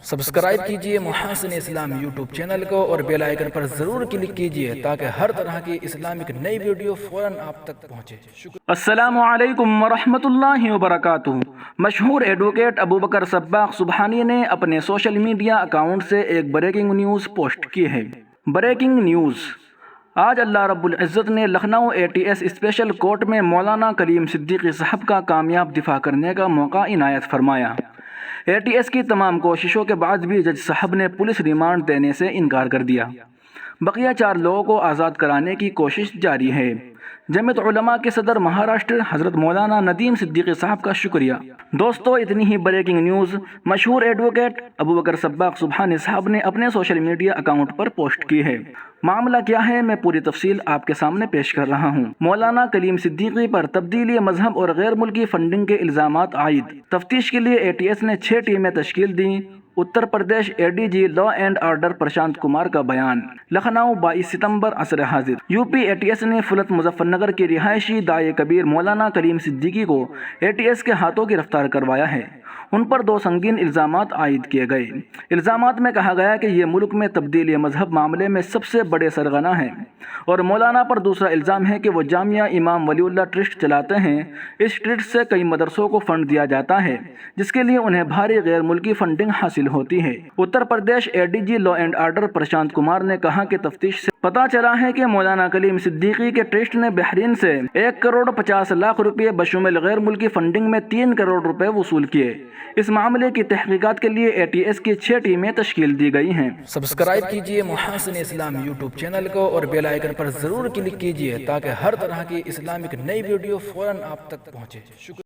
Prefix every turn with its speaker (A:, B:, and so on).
A: Subscribe کیجئے محاسن اسلام YouTube channel کو اور بیل آئیکن پر ضرور کلک کیجئے تاکہ ہر طرح کی اسلامک نئی ویڈیو فوراً آپ تک پہنچے۔
B: السلام علیکم ورحمۃ اللہ وبرکاتہ۔ مشہور ایڈوکیٹ ابوبکر صباغ سبحانی نے اپنے سوشل میڈیا اکاؤنٹ سے ایک بریکنگ نیوز پوسٹ کی ہے۔ بریکنگ نیوز: آج اللہ رب العزت نے لکھنؤ ATS اسپیشل کورٹ میں مولانا کلیم صدیقی صاحب کا کامیاب دفاع کرنے کا موقع عنایت فرمایا۔ ATS کی تمام کوششوں کے بعد بھی جج صاحب نے پولیس ریمانڈ دینے سے انکار کر دیا۔ بقیہ 4 لوگوں کو آزاد کرانے کی کوشش جاری ہے۔ جمعیت علماء کے صدر مہاراشٹر حضرت مولانا ندیم صدیقی صاحب کا شکریہ۔ دوستو، اتنی ہی بریکنگ نیوز مشہور ایڈوکیٹ ابوبکر صباغ سبحانی صاحب نے اپنے سوشل میڈیا اکاؤنٹ پر پوسٹ کی ہے۔ معاملہ کیا ہے، میں پوری تفصیل آپ کے سامنے پیش کر رہا ہوں۔ مولانا کلیم صدیقی پر تبدیلی مذہب اور غیر ملکی فنڈنگ کے الزامات عائد۔ تفتیش کے لیے ATS نے 6 ٹیمیں تشکیل دیں۔ Uttar Pradesh ADG law and order Prashant Kumar کا بیان۔ لکھنؤ 22 ستمبر عصر حاضر۔ UP ATS نے فلت مظفر نگر کے رہائشی داعی کبیر مولانا کلیم صدیقی کو ATS کے ہاتھوں گرفتار کروایا ہے۔ ان پر 2 سنگین الزامات عائد کیے گئے۔ الزامات میں کہا گیا کہ یہ ملک میں تبدیلی مذہب معاملے میں سب سے بڑے سرغنہ ہیں، اور مولانا پر دوسرا الزام ہے کہ وہ جامعہ امام ولی اللہ ٹرسٹ چلاتے ہیں۔ اس ٹرسٹ سے کئی مدرسوں کو فنڈ دیا جاتا ہے، جس کے لیے انہیں بھاری غیر ملکی فنڈنگ حاصل ہوتی ہے۔ Uttar Pradesh ADG law and order Prashant Kumar نے کہا کہ تفتیش سے پتہ چلا ہے کہ مولانا کلیم صدیقی کے ٹرسٹ نے بحرین سے 1,50,00,000 روپے بشمول غیر ملکی فنڈنگ میں 3 کروڑ روپے وصول کیے۔ اس معاملے کی تحقیقات کے لیے ATS کی 6 ٹیمیں تشکیل دی گئی ہیں۔
A: سبسکرائب کیجئے محاسن اسلام یوٹیوب چینل کو اور بیل آئیکن پر ضرور کلک کیجئے تاکہ ہر طرح کی اسلامک نئی ویڈیو فوراً آپ تک پہنچے۔